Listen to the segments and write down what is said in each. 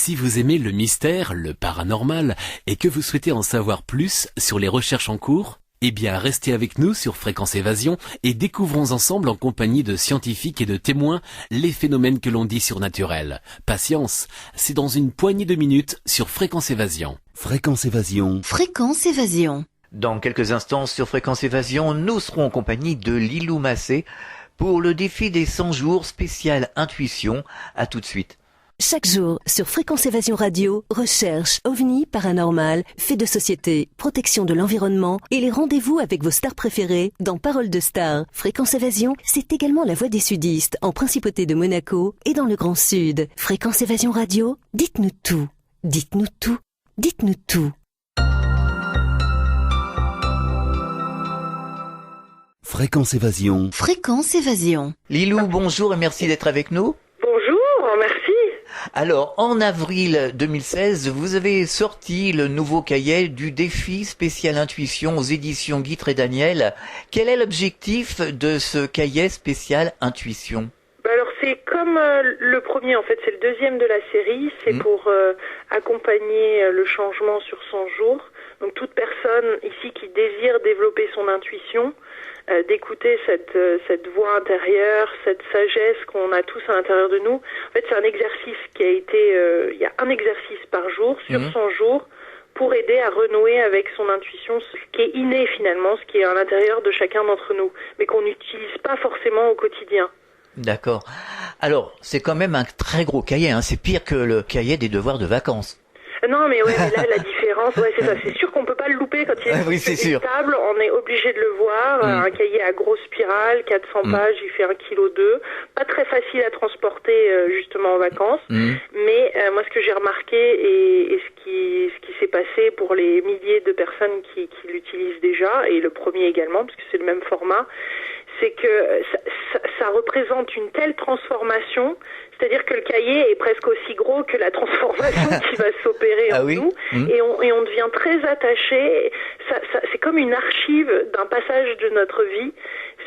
Si vous aimez le mystère, le paranormal, et que vous souhaitez en savoir plus sur les recherches en cours, eh bien restez avec nous sur Fréquence Évasion et découvrons ensemble en compagnie de scientifiques et de témoins les phénomènes que l'on dit surnaturels. Patience, c'est dans une poignée de minutes sur Fréquence Évasion. Fréquence Évasion. Fréquence Évasion. Dans quelques instants sur Fréquence Évasion, nous serons en compagnie de Lilou Massé pour le défi des 100 jours spécial intuition. À tout de suite. Chaque jour, sur Fréquence Évasion Radio, recherche, ovni, paranormal, faits de société, protection de l'environnement et les rendez-vous avec vos stars préférées dans Paroles de Stars. Fréquence Évasion, c'est également la voix des sudistes en Principauté de Monaco et dans le Grand Sud. Fréquence Évasion Radio, dites-nous tout. Dites-nous tout. Dites-nous tout. Fréquence Évasion. Fréquence Évasion. Lilou, bonjour et merci d'être avec nous. Bonjour, merci. Alors, en avril 2016, vous avez sorti le nouveau cahier du défi spécial intuition aux éditions Guitre et Daniel. Quel est l'objectif de ce cahier spécial intuition ? Alors c'est comme le premier, en fait c'est le deuxième de la série, c'est pour accompagner le changement sur 100 jours. Donc toute personne ici qui désire développer son intuition, d'écouter cette voix intérieure, cette sagesse qu'on a tous à l'intérieur de nous. En fait c'est un exercice qui a été, il y a un exercice par jour sur 100 jours pour aider à renouer avec son intuition, ce qui est inné finalement, ce qui est à l'intérieur de chacun d'entre nous, mais qu'on n'utilise pas forcément au quotidien. D'accord. Alors, c'est quand même un très gros cahier, hein. C'est pire que le cahier des devoirs de vacances. Non, mais ouais, mais là, la différence, ouais, c'est ça. C'est sûr qu'on peut pas le louper quand il est oui, c'est sûr. stable. On est obligé de le voir. Un cahier à grosse spirale, 400 pages, il fait 1,2 kg. Pas très facile à transporter, justement, en vacances. Mais, moi, ce que j'ai remarqué et ce qui s'est passé pour les milliers de personnes qui l'utilisent déjà, et le premier également, parce que c'est le même format, c'est que ça représente une telle transformation, c'est-à-dire que le cahier est presque aussi gros que la transformation qui va s'opérer en nous, et on devient très attaché. C'est comme une archive d'un passage de notre vie.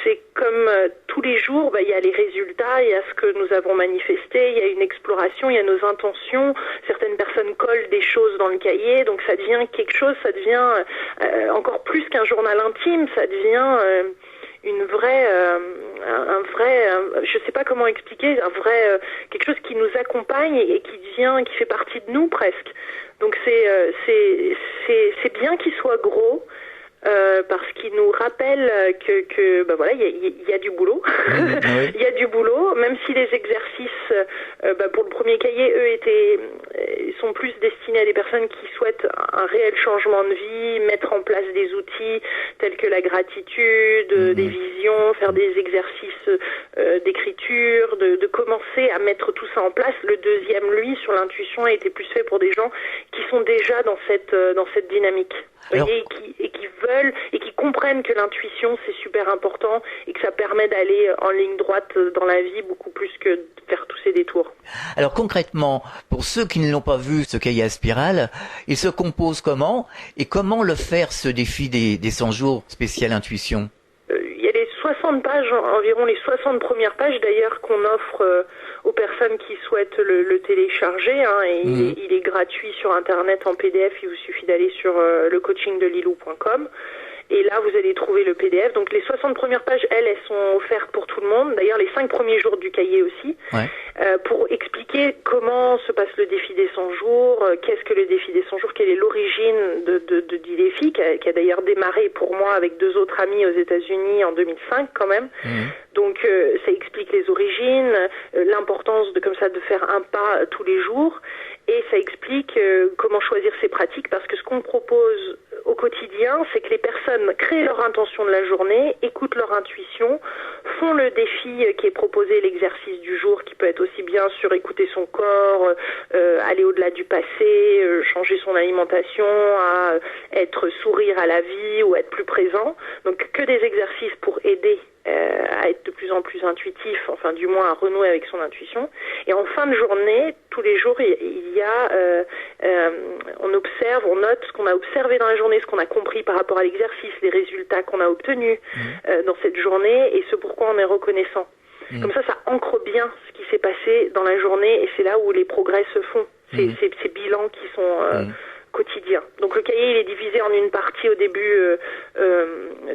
C'est comme tous les jours, il y a les résultats, il y a ce que nous avons manifesté, il y a une exploration, il y a nos intentions. Certaines personnes collent des choses dans le cahier, donc ça devient quelque chose, ça devient encore plus qu'un journal intime, ça devient une vraie, je sais pas comment expliquer, quelque chose qui nous accompagne et qui fait partie de nous presque. Donc c'est bien qu'il soit gros. Parce qu'il nous rappelle que il y a du boulot. Il y a du boulot, même si les exercices pour le premier cahier, eux sont plus destinés à des personnes qui souhaitent un réel changement de vie, mettre en place des outils tels que la gratitude, des visions, faire des exercices d'écriture, de commencer à mettre tout ça en place. Le deuxième, lui, sur l'intuition, a été plus fait pour des gens qui sont déjà dans cette dynamique. Alors, et qui veulent et qui comprennent que l'intuition c'est super important et que ça permet d'aller en ligne droite dans la vie beaucoup plus que de faire tous ces détours. Alors concrètement, pour ceux qui ne l'ont pas vu, ce cahier à spirale, il se compose comment et comment le faire ce défi des 100 jours spécial intuition ? Il y a les 60 pages, environ les 60 premières pages d'ailleurs qu'on offre aux personnes qui souhaitent le télécharger, et il est gratuit sur internet en PDF, il vous suffit d'aller sur lecoachingdelilou.com et là vous allez trouver le PDF. Donc les 60 premières pages, elles sont offertes pour tout le monde, d'ailleurs les 5 premiers jours du cahier aussi, pour expliquer comment se passe le défi des 100 jours, qu'est-ce que le défi des 100 jours, quelle est l'origine du défi, qui a d'ailleurs démarré pour moi avec 2 autres amis aux États-Unis en 2005 quand même. Donc ça explique les origines, l'importance de faire un pas tous les jours, et ça explique comment choisir ses pratiques, parce que ce qu'on propose au quotidien, c'est que les personnes créent leur intention de la journée, écoutent leur intuition, font le défi qui est proposé, l'exercice du jour, qui peut être aussi bien sur écouter son corps, aller au-delà du passé, changer son alimentation, à sourire à la vie ou être plus présent. Donc que des exercices pour aider à être de plus en plus intuitif, enfin du moins à renouer avec son intuition. Et en fin de journée, tous les jours, il y a, on observe, on note ce qu'on a observé dans la journée, ce qu'on a compris par rapport à l'exercice, les résultats qu'on a obtenus dans cette journée et ce pourquoi on est reconnaissant. Comme ça ancre bien ce qui s'est passé dans la journée et c'est là où les progrès se font. ces bilans qui sont quotidiens. Donc le cahier il est divisé en une partie au début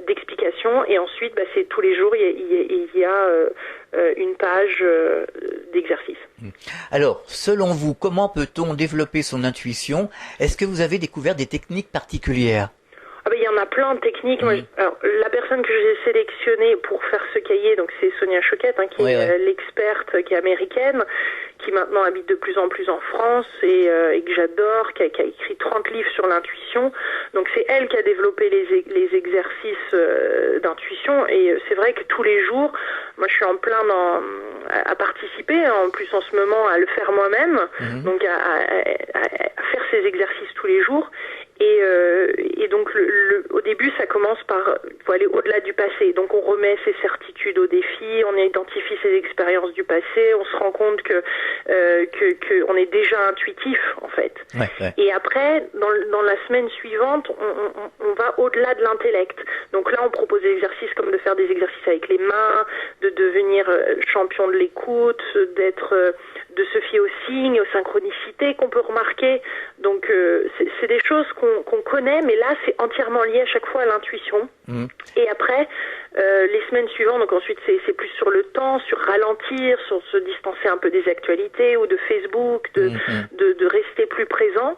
d'explication et ensuite c'est tous les jours il y a une page d'exercice. Alors, selon vous, comment peut-on développer son intuition? Est-ce que vous avez découvert des techniques particulières? Il y en a plein de techniques. Moi, alors, la personne que j'ai sélectionnée pour faire ce cahier, donc c'est Sonia Choquette, qui est l'experte, qui est américaine, qui maintenant habite de plus en plus en France et que j'adore, qui a écrit 30 livres sur l'intuition. Donc c'est elle qui a développé les exercices d'intuition et c'est vrai que tous les jours, moi je suis en plein à participer, en plus en ce moment à le faire moi-même, donc à faire ces exercices tous les jours. Et donc au début ça commence par faut aller au-delà du passé, donc on remet ses certitudes au défi, on identifie ses expériences du passé, on se rend compte que on est déjà intuitif en fait. Et après dans la semaine suivante on va au-delà de l'intellect, donc là on propose des exercices comme de faire des exercices avec les mains, de devenir champion de l'écoute, de se fier aux signes, aux synchronicités qu'on peut remarquer. Donc c'est des choses qu'on connaît, mais là c'est entièrement lié à chaque fois à l'intuition. Et après, les semaines suivantes, donc ensuite c'est plus sur le temps, sur ralentir, sur se distancer un peu des actualités ou de Facebook, de rester plus présent.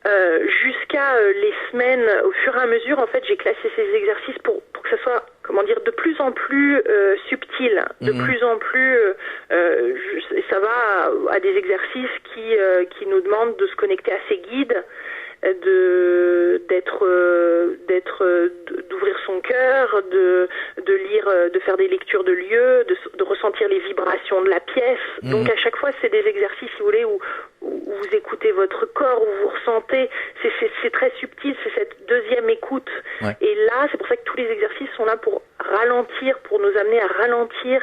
Jusqu'à les semaines, au fur et à mesure, en fait, j'ai classé ces exercices pour que ça soit, de plus en plus subtil, de plus en plus, ça va à des exercices qui nous demandent de se connecter à ses guides, d'ouvrir son cœur, de lire, de faire des lectures de lieux, de ressentir les vibrations de la pièce. Donc à chaque fois, c'est des exercices, si vous voulez, où vous écoutez votre corps, où vous ressentez, c'est très subtil, c'est cette deuxième écoute. Et là, c'est pour ça que tous les exercices sont là pour ralentir, pour nous amener à ralentir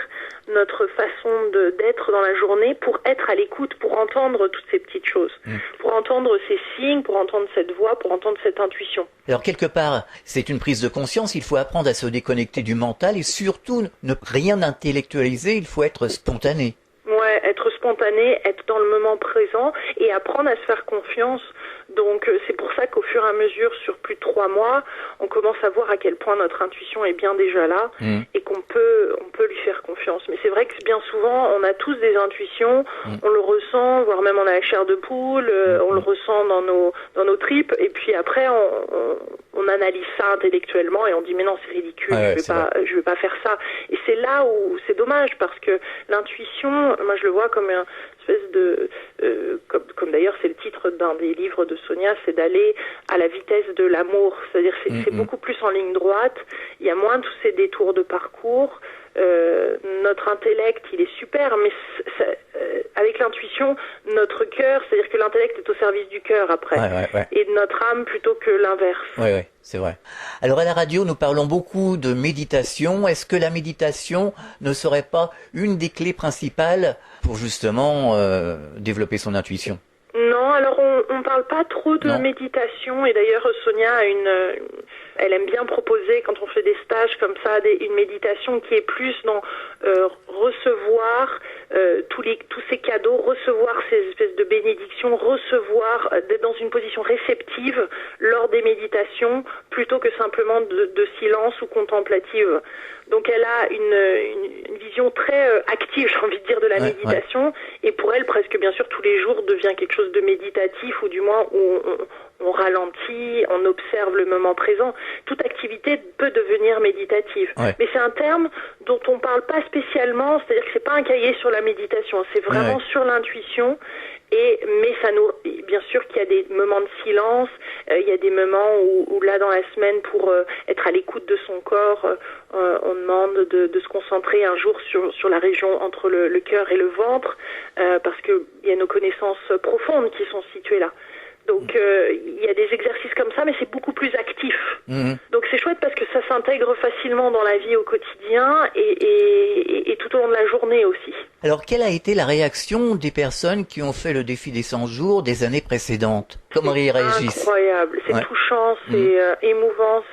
notre façon d'être dans la journée, pour être à l'écoute, pour entendre toutes ces petites choses, pour entendre ces signes, pour entendre cette voix, pour entendre cette intuition. Alors quelque part, c'est une prise de conscience, il faut apprendre à se déconnecter du mental et surtout ne rien intellectualiser, il faut être spontané. Ouais, être spontané, être dans le moment présent et apprendre à se faire confiance. Donc c'est pour ça qu'au fur et à mesure, sur plus de 3 mois, on commence à voir à quel point notre intuition est bien déjà là et qu'on peut lui faire confiance. Mais c'est vrai que bien souvent, on a tous des intuitions, on le ressent, voire même on a la chair de poule, on le ressent dans nos tripes, et puis après on analyse ça intellectuellement et on dit mais non c'est ridicule, je vais pas faire ça. Et c'est là où c'est dommage parce que l'intuition, moi je le vois comme une espèce de comme d'ailleurs c'est le titre d'un des livres de Sonia, c'est d'aller à la vitesse de l'amour, c'est-à-dire c'est beaucoup plus en ligne droite, il y a moins tous ces détours de parcours. Notre intellect il est super, mais avec l'intuition notre cœur, c'est-à-dire que l'intellect est au service du cœur après et de notre âme plutôt que l'inverse. Oui, c'est vrai. Alors à la radio nous parlons beaucoup de méditation. Est-ce que la méditation ne serait pas une des clés principales pour justement développer son intuition? Non, alors on parle pas trop de méditation, et d'ailleurs Sonia a elle aime bien proposer quand on fait des stages comme ça une méditation qui est plus dans recevoir tous ces cadeaux, recevoir ces espèces de bénédictions, recevoir, d'être dans une position réceptive lors des méditations plutôt que simplement de silence ou contemplative. Donc elle a une vision très active, j'ai envie de dire, de la méditation, et pour elle presque bien sûr tous les jours devient quelque chose de méditatif, ou du moins où on ralentit, on observe le moment présent. Toute activité peut devenir méditative. Mais c'est un terme dont on parle pas spécialement, c'est-à-dire que c'est pas un cahier sur la méditation, c'est vraiment sur l'intuition. Mais ça nous, bien sûr qu'il y a des moments de silence, il y a des moments où là dans la semaine, pour être à l'écoute de son corps, on demande de se concentrer un jour sur la région entre le cœur et le ventre, parce que il y a nos connaissances profondes qui sont situées là. Donc il y a des exercices comme ça, mais c'est beaucoup plus actif. Donc c'est chouette parce que ça s'intègre facilement dans la vie au quotidien et tout au long de la journée aussi. Alors quelle a été la réaction des personnes qui ont fait le défi des 100 jours des années précédentes? Comment ils réagissent? Incroyable, c'est touchant, c'est émouvant,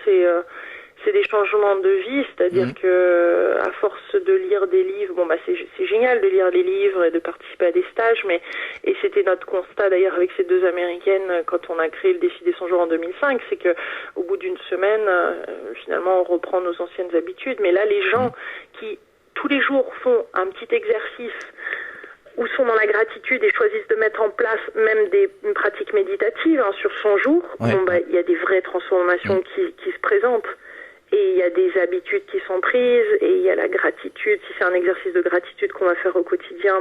c'est des changements de vie, c'est-à-dire que à force de lire des livres, c'est génial de lire les livres et de participer à des stages, et c'était notre constat d'ailleurs avec ces 2 Américaines quand on a créé le défi des 100 jours en 2005, c'est que au bout d'une semaine, finalement, on reprend nos anciennes habitudes. Mais là, les gens qui tous les jours font un petit exercice ou sont dans la gratitude et choisissent de mettre en place même une pratique méditative sur 100 jours, il y a des vraies transformations qui se présentent. Et il y a des habitudes qui sont prises, et il y a la gratitude. Si c'est un exercice de gratitude qu'on va faire au quotidien,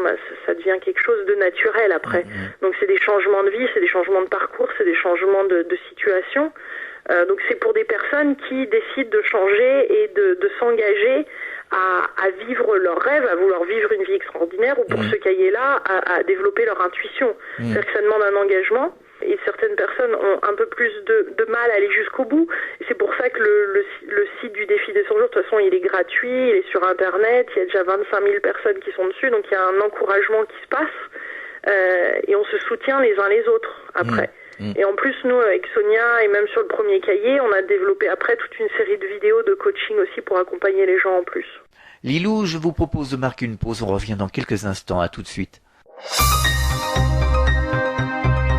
ça devient quelque chose de naturel après. Donc c'est des changements de vie, c'est des changements de parcours, c'est des changements de situation. Donc c'est pour des personnes qui décident de changer et de s'engager à vivre leur rêve, à vouloir vivre une vie extraordinaire, ou pour ce cahier-là, à développer leur intuition. C'est-à-dire que ça demande un engagement. Et certaines personnes ont un peu plus de mal à aller jusqu'au bout. Et c'est pour ça que le site du défi des 100 jours, de toute façon, il est gratuit, il est sur Internet, il y a déjà 25 000 personnes qui sont dessus, donc il y a un encouragement qui se passe, et on se soutient les uns les autres après. Et en plus, nous, avec Sonia, et même sur le premier cahier, on a développé après toute une série de vidéos de coaching aussi pour accompagner les gens en plus. Lilou, je vous propose de marquer une pause, on revient dans quelques instants, à tout de suite.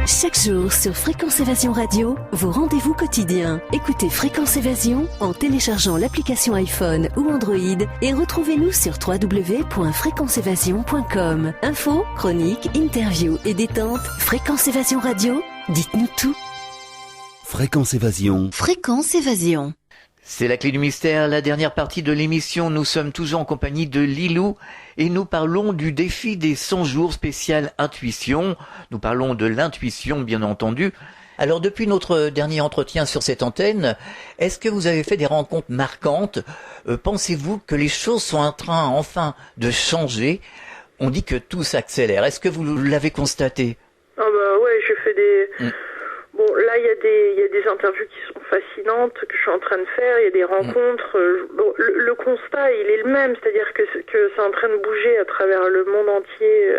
Chaque jour sur Fréquence Évasion Radio, vos rendez-vous quotidiens. Écoutez Fréquence Évasion en téléchargeant l'application iPhone ou Android et retrouvez-nous sur www.fréquenceévasion.com. Infos, chroniques, interviews et détente. Fréquence Évasion Radio, dites-nous tout. Fréquence Évasion. Fréquence Évasion. C'est la clé du mystère, la dernière partie de l'émission. Nous sommes toujours en compagnie de Lilou et nous parlons du défi des 100 jours spécial intuition. Nous parlons de l'intuition, bien entendu. Alors, depuis notre dernier entretien sur cette antenne, est-ce que vous avez fait des rencontres marquantes ? Pensez-vous que les choses sont en train, enfin, de changer ? On dit que tout s'accélère. Est-ce que vous l'avez constaté ? Ah bah ouais, j'ai fait des... Bon, là, il y a des interviews qui sont fascinantes que je suis en train de faire, il y a des rencontres. Bon, le constat, il est le même, c'est-à-dire que c'est en train de bouger à travers le monde entier,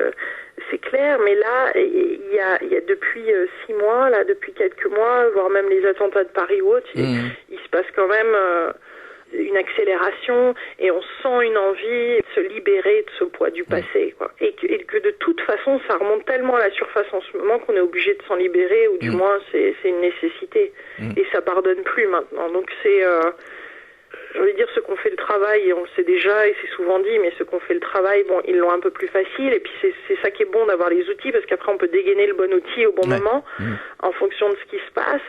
c'est clair, mais là, il y a depuis 6 mois, là, depuis quelques mois, voire même les attentats de Paris ou autres, il se passe quand même une accélération et on sent une envie de se libérer de ce poids du passé, quoi. Et que de toute façon ça remonte tellement à la surface en ce moment qu'on est obligé de s'en libérer, ou du moins c'est une nécessité, et ça pardonne plus maintenant. Donc c'est j'ai envie de dire, ceux qui ont fait le travail, et on le sait déjà et c'est souvent dit, mais ceux qui ont fait le travail, bon, ils l'ont un peu plus facile, et puis c'est ça qui est bon d'avoir les outils, parce qu'après on peut dégainer le bon outil au bon moment en fonction de ce qui se passe.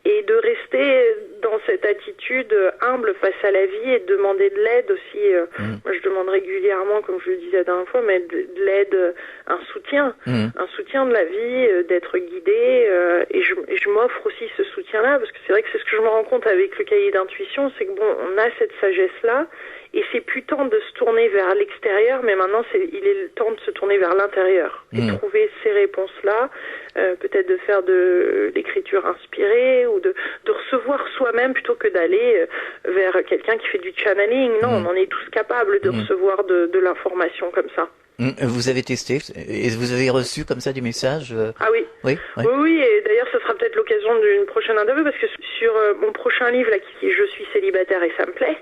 Et de rester dans cette attitude humble face à la vie et de demander de l'aide aussi. Moi, je demande régulièrement, comme je le disais la dernière fois, mais de l'aide, un soutien de la vie, d'être guidé. Et je m'offre aussi ce soutien-là, parce que c'est vrai que c'est ce que je me rends compte avec le cahier d'intuition, c'est que bon, on a cette sagesse-là, et c'est plus temps de se tourner vers l'extérieur, mais maintenant il est le temps de se tourner vers l'intérieur et trouver ces réponses-là, peut-être de faire de l'écriture inspirée ou de recevoir soi-même plutôt que d'aller vers quelqu'un qui fait du channeling. Non, on en est tous capables de recevoir de l'information comme ça. Vous avez testé et vous avez reçu comme ça des messages Ah oui. Oui, et d'ailleurs ce sera peut-être l'occasion d'une prochaine interview, parce que sur mon prochain livre là, qui est Je suis célibataire et ça me plaît.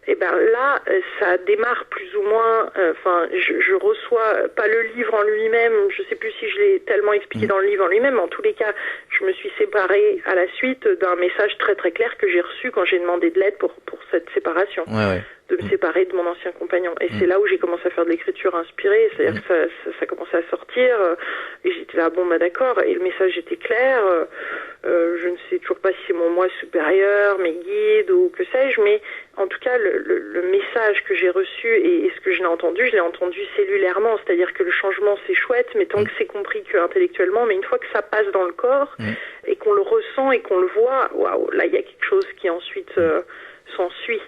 Et ben là, ça démarre plus ou moins. Enfin, je reçois pas le livre en lui-même. Je sais plus si je l'ai tellement expliqué dans le livre en lui-même. Mais en tous les cas, je me suis séparée à la suite d'un message très très clair que j'ai reçu quand j'ai demandé de l'aide pour cette séparation. De me séparer de mon ancien compagnon. Et c'est là où j'ai commencé à faire de l'écriture inspirée. C'est-à-dire que ça commençait à sortir. Et j'étais là, bon, bah d'accord. Et le message était clair. Je ne sais toujours pas si c'est mon moi supérieur, mes guides ou que sais-je, mais en tout cas, le message que j'ai reçu et ce que je l'ai entendu cellulairement. C'est-à-dire que le changement, c'est chouette, mais tant que c'est compris que intellectuellement, mais une fois que ça passe dans le corps et qu'on le ressent et qu'on le voit, waouh, là, il y a quelque chose qui ensuite s'ensuit.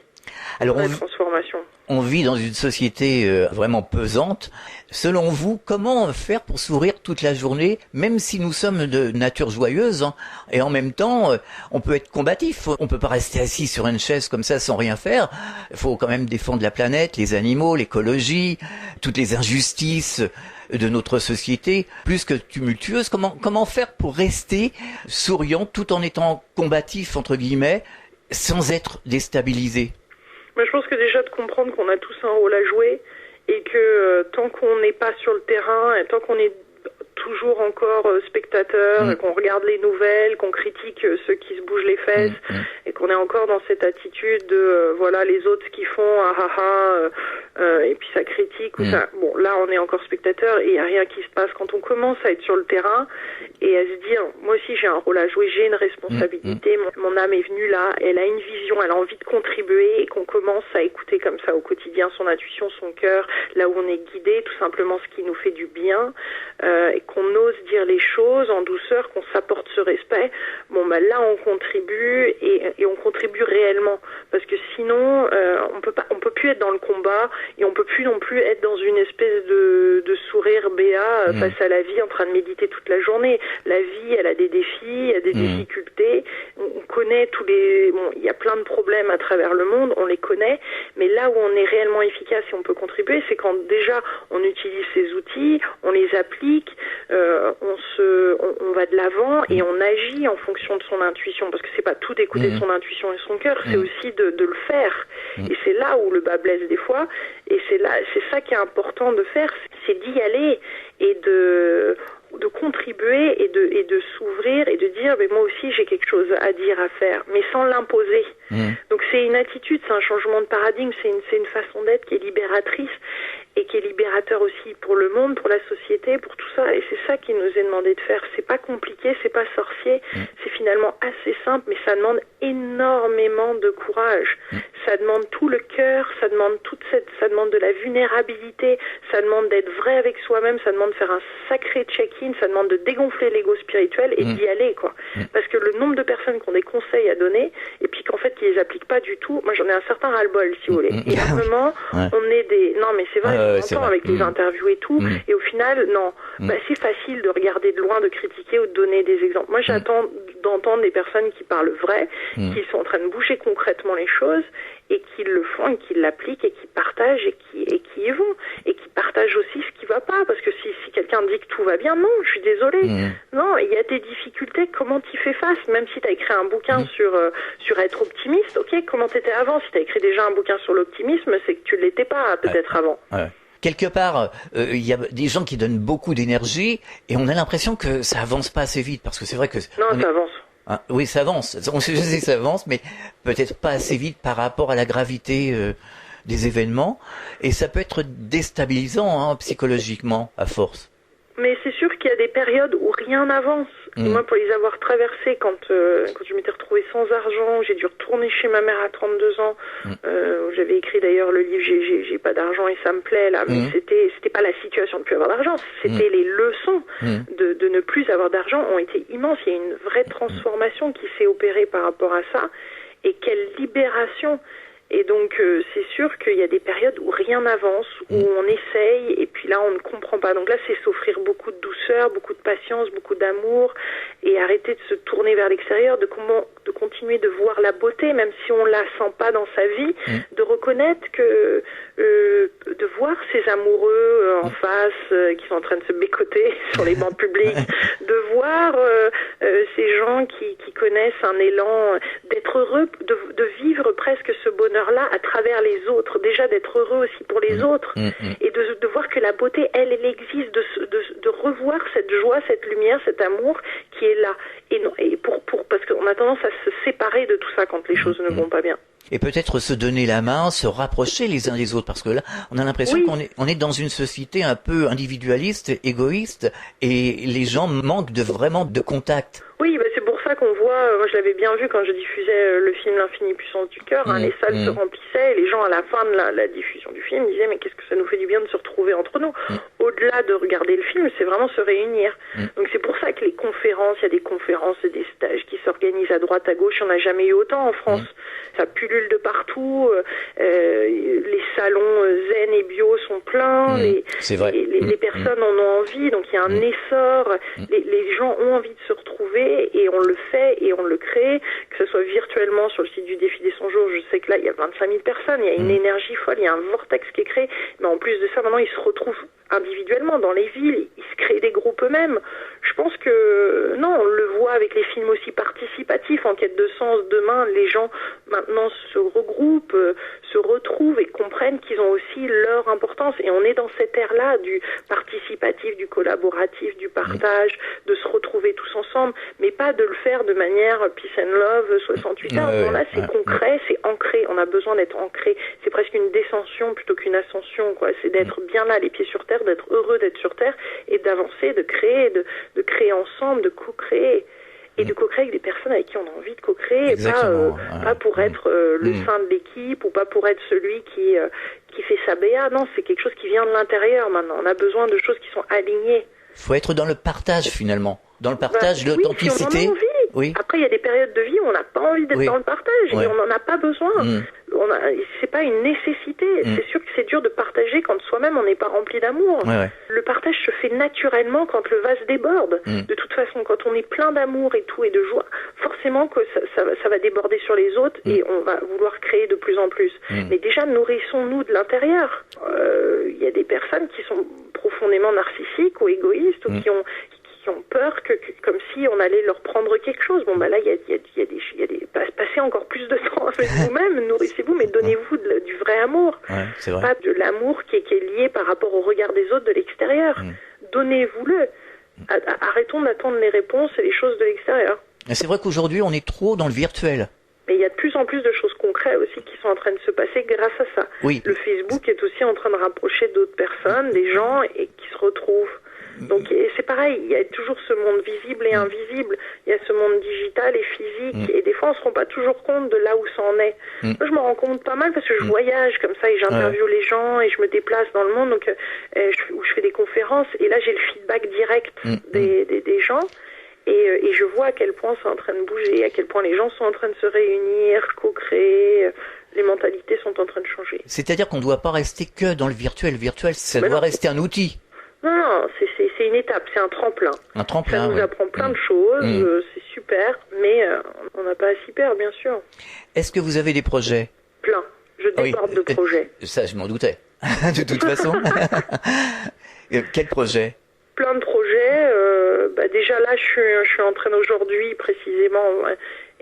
Alors, transformation. On vit dans une société vraiment pesante. Selon vous, comment faire pour sourire toute la journée, même si nous sommes de nature joyeuse, et en même temps, on peut être combatif. On peut pas rester assis sur une chaise comme ça sans rien faire. Il faut quand même défendre la planète, les animaux, l'écologie, toutes les injustices de notre société, plus que tumultueuse. Comment faire pour rester souriant tout en étant combatif, entre guillemets, sans être déstabilisé? Je pense que déjà de comprendre qu'on a tous un rôle à jouer et que tant qu'on n'est pas sur le terrain, et tant qu'on est toujours encore spectateur, et qu'on regarde les nouvelles, qu'on critique ceux qui se bougent les fesses, et qu'on est encore dans cette attitude de voilà les autres ce qu'ils font, et puis ça critique ou ça. Bon, là on est encore spectateur et il n'y a rien qui se passe. Quand on commence à être sur le terrain et à se dire moi aussi j'ai un rôle à jouer, j'ai une responsabilité, mon âme est venue là, elle a une vision, elle a envie de contribuer, et qu'on commence à écouter comme ça au quotidien son intuition, son cœur, là où on est guidé, tout simplement ce qui nous fait du bien, et qu'on ose dire les choses en douceur, qu'on s'apporte ce respect, là on contribue et on contribue réellement, parce que sinon on peut plus être dans le combat et on peut plus non plus être dans une espèce de sourire béat face à la vie en train de méditer toute la journée. La vie, elle a des défis, il y a des difficultés, on connaît il y a plein de problèmes à travers le monde, on les connaît, mais là où on est réellement efficace et on peut contribuer, c'est quand déjà on utilise ces outils, on les applique, on va de l'avant et on agit en fonction de son intuition, parce que c'est pas tout d'écouter son intuition et son cœur, c'est aussi de le faire. Et c'est là où le bas blesse des fois, et c'est ça qui est important de faire, c'est d'y aller et de contribuer et de s'ouvrir et de dire mais moi aussi j'ai quelque chose à dire, à faire, mais sans l'imposer. Donc c'est une attitude, c'est un changement de paradigme, c'est une façon d'être qui est libératrice et qui est libérateur aussi pour le monde, pour la société, pour tout ça, et c'est ça qui nous est demandé de faire. C'est pas compliqué, c'est pas sorcier, c'est finalement assez simple, mais ça demande énormément de courage. Ça demande tout le cœur, ça demande ça demande de la vulnérabilité, ça demande d'être vrai avec soi-même, ça demande de faire un sacré check-in, ça demande de dégonfler l'ego spirituel et d'y aller, quoi. Parce que le nombre de personnes qui ont des conseils à donner, et puis qu'en fait qui les appliquent pas du tout, moi j'en ai un certain ras-le-bol, si vous voulez. Et à un moment, on est non mais c'est vrai, on entend avec les interviews et tout, et au final, non, c'est facile de regarder de loin, de critiquer ou de donner des exemples. Moi j'attends d'entendre des personnes qui parlent vrai, qui sont en train de bouger concrètement les choses, et qui le font, et qui l'appliquent, et qui partagent, et qui y vont, et qui partagent aussi ce qui va pas, parce que si quelqu'un dit que tout va bien, non, je suis désolée, non, il y a des difficultés, comment tu fais face, même si tu as écrit un bouquin sur être optimiste, ok, comment t'étais avant, si tu as écrit déjà un bouquin sur l'optimisme, c'est que tu l'étais pas peut-être avant. Quelque part, il y a des gens qui donnent beaucoup d'énergie et on a l'impression que ça avance pas assez vite, parce que c'est vrai que... Non, ça avance. Oui, ça avance. Je sais que ça avance, mais peut-être pas assez vite par rapport à la gravité des événements. Et ça peut être déstabilisant psychologiquement, à force. Mais c'est sûr qu'il y a des périodes où rien n'avance. Et moi, pour les avoir traversées, quand je m'étais retrouvée sans argent, j'ai dû retourner chez ma mère à 32 ans. J'avais écrit d'ailleurs le livre j'ai pas d'argent et ça me plaît là. Mais c'était pas la situation de plus avoir d'argent, c'était les leçons de ne plus avoir d'argent ont été immenses. Il y a une vraie transformation qui s'est opérée par rapport à ça. Et quelle libération! Et donc c'est sûr qu'il y a des périodes où rien n'avance, où on essaye et puis là on ne comprend pas. Donc là c'est s'offrir beaucoup de douceur, beaucoup de patience, beaucoup d'amour et arrêter de se tourner vers l'extérieur, de continuer de voir la beauté même si on la sent pas dans sa vie, de reconnaître que de voir ces amoureux en face qui sont en train de se bécoter sur les bancs publics, de voir ces gens qui connaissent un élan, d'être heureux, de vivre presque ce bonheur-là à travers les autres, déjà d'être heureux aussi pour les autres, et de voir que la beauté, elle existe, de revoir cette joie, cette lumière, cet amour qui est là, et parce qu'on a tendance à se séparer de tout ça quand les choses ne vont pas bien. Et peut-être se donner la main, se rapprocher les uns des autres, parce que là, on a l'impression qu'on est dans une société un peu individualiste, égoïste, et les gens manquent vraiment de contact. Oui, c'est pour ça qu'on voit, moi je l'avais bien vu quand je diffusais le film L'infinie puissance du cœur, les salles se remplissaient et les gens à la fin de la diffusion du film disaient mais qu'est-ce que ça nous fait du bien de se retrouver entre nous. Au-delà de regarder le film, c'est vraiment se réunir. Donc c'est pour ça que les conférences, il y a des conférences et des stages qui s'organisent à droite, à gauche, on n'a jamais eu autant en France. Ça pullule de partout, les salons zen et bio sont pleins, c'est vrai. Les personnes en ont envie, donc il y a un essor, les gens ont envie de se retrouver et on le fait et on le crée, que ce soit virtuellement sur le site du défi des 100 jours, je sais que là, il y a 25 000 personnes, il y a une énergie folle, il y a un vortex qui est créé, mais en plus de ça, maintenant, ils se retrouvent individuellement dans les villes, ils se créent des groupes eux-mêmes. Je pense que, non, on le voit avec les films aussi participatifs, en quête de sens. Demain, les gens, maintenant, se regroupent, se retrouvent et comprennent qu'ils ont aussi leur importance. Et on est dans cette ère-là du participatif, du collaboratif, du partage, de se retrouver tous ensemble, mais pas de le faire de manière peace and love 68 heures. Non, là, c'est concret, c'est ancré. On a besoin d'être ancré. C'est presque une descension plutôt qu'une ascension, quoi. C'est d'être bien là, les pieds sur terre, d'être heureux d'être sur terre et d'avancer, de créer, de créer ensemble, de co-créer. Et de co-créer avec des personnes avec qui on a envie de co-créer, pas pour être le sein de l'équipe ou pas pour être celui qui fait sa BA. Non, c'est quelque chose qui vient de l'intérieur maintenant. On a besoin de choses qui sont alignées. Faut être dans le partage finalement, dans le partage de l'authenticité. Oui, si on en a envie. Oui. Après, il y a des périodes de vie où on n'a pas envie d'être dans le partage et on n'en a pas besoin. C'est pas une nécessité. C'est sûr que c'est dur de partager quand soi-même on n'est pas rempli d'amour. Le partage se fait naturellement quand le vase déborde. De toute façon, quand on est plein d'amour et tout et de joie, forcément que ça va déborder sur les autres et on va vouloir créer de plus en plus. Mais déjà, nourrissons-nous de l'intérieur. Il y a des personnes qui sont profondément narcissiques ou égoïstes ou qui ont peur que comme si on allait leur prendre quelque chose. Bon, bah là, il y a des passez encore plus de temps avec vous-même, nourrissez-vous, mais donnez-vous du vrai amour. C'est vrai. Pas de l'amour qui est lié par rapport au regard des autres de l'extérieur. Donnez-vous-le. Arrêtons d'attendre les réponses et les choses de l'extérieur. C'est vrai qu'aujourd'hui, on est trop dans le virtuel. Mais il y a de plus en plus de choses concrètes aussi qui sont en train de se passer grâce à ça. Oui. Le Facebook est aussi en train de rapprocher d'autres personnes, des gens, et qui se retrouvent. Donc c'est pareil, il y a toujours ce monde visible et invisible, il y a ce monde digital et physique, et des fois on se rend pas toujours compte de là où ça en est. Moi je me rends compte pas mal parce que je voyage comme ça et j'interviewe les gens et je me déplace dans le monde, donc où je fais des conférences et là j'ai le feedback direct des gens. Et je vois à quel point c'est en train de bouger, à quel point les gens sont en train de se réunir, co-créer, les mentalités sont en train de changer. C'est-à-dire qu'on ne doit pas rester que dans le virtuel. Le virtuel, ça doit rester un outil. Non, c'est une étape, c'est un tremplin. Un tremplin, ça nous apprend plein de choses, c'est super, mais on n'a pas à s'y perdre, bien sûr. Est-ce que vous avez des projets? Plein. Je déborde de projets. Ça, je m'en doutais. De toute façon. Quel projet? Plein de projets. Déjà là, je suis en train aujourd'hui précisément,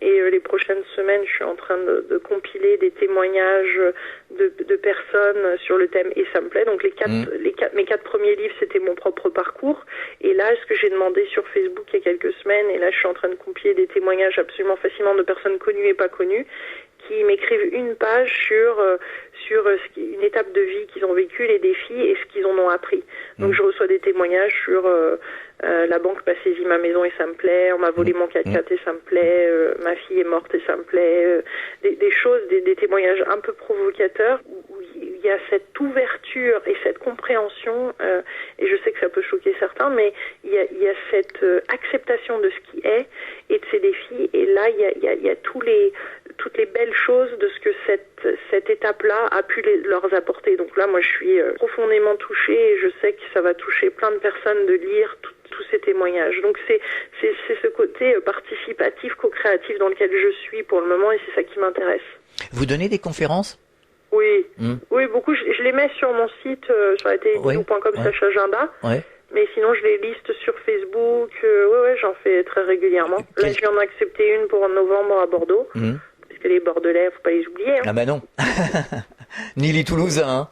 et les prochaines semaines, je suis en train de compiler des témoignages de personnes sur le thème Et ça me plaît. Donc mes 4 premiers livres, c'était mon propre parcours. Et là, ce que j'ai demandé sur Facebook il y a quelques semaines, et là je suis en train de compiler des témoignages absolument facilement de personnes connues et pas connues, qui m'écrivent une page sur une étape de vie qu'ils ont vécue, les défis et ce qu'ils en ont appris. Donc je reçois des témoignages sur la banque m'a saisi ma maison et ça me plaît, on m'a volé mon 4x4 et ça me plaît, ma fille est morte et ça me plaît, des choses, des témoignages un peu provocateurs où il y a cette ouverture et cette compréhension, et je sais que ça peut choquer certains, mais il y a cette acceptation de ce qui est et de ses défis, et là il y a toutes les belles choses de ce que cette étape-là a pu leur apporter. Donc là, moi, je suis profondément touchée et je sais que ça va toucher plein de personnes de lire tous ces témoignages. Donc c'est ce côté participatif, co-créatif dans lequel je suis pour le moment et c'est ça qui m'intéresse. Vous donnez des conférences? Oui, oui, beaucoup. Je les mets sur mon site, sur la télé.com/agenda. Mais sinon, je les liste sur Facebook. J'en fais très régulièrement. Là, je viens d'en accepter une pour novembre à Bordeaux. Parce que les Bordelais, faut pas les oublier. Ah bah non. Ni les Toulousains.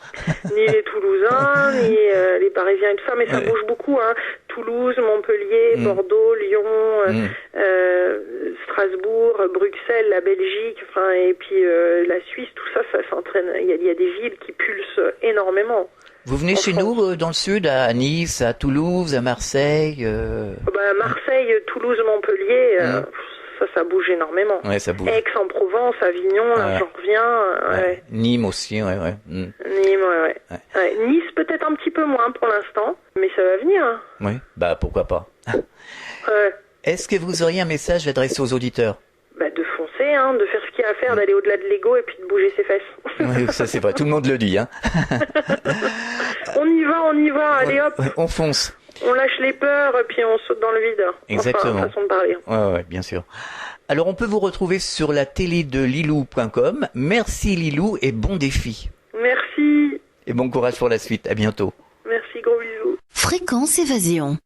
Ni les Toulousains, ni les Parisiens et tout ça. Mais ça bouge beaucoup. Toulouse, Montpellier, Bordeaux, Lyon, Strasbourg, Bruxelles, la Belgique, et puis la Suisse, tout ça, ça s'entraîne. Il y a des villes qui pulsent énormément. Vous venez chez nous dans le sud, à Nice, à Toulouse, à Marseille Marseille, Toulouse, Montpellier, ça bouge énormément. Ouais, ça bouge. Aix-en-Provence, Avignon, j'en reviens. Nîmes aussi, Nîmes, Nice peut-être un petit peu moins pour l'instant, mais ça va venir. Oui, pourquoi pas. Est-ce que vous auriez un message à adresser aux auditeurs? De foncer, de faire ce qu'il y a à faire, d'aller au-delà de l'ego et puis de bouger ses fesses. Oui, ça c'est vrai, tout le monde le dit. On y va, allez hop. On fonce. On lâche les peurs et puis on saute dans le vide. Exactement. Façon de parler. Ouais, bien sûr. Alors on peut vous retrouver sur la télé de lilou.com. Merci Lilou et bon défi. Merci. Et bon courage pour la suite. À bientôt. Merci, gros bisous. Fréquence Évasion.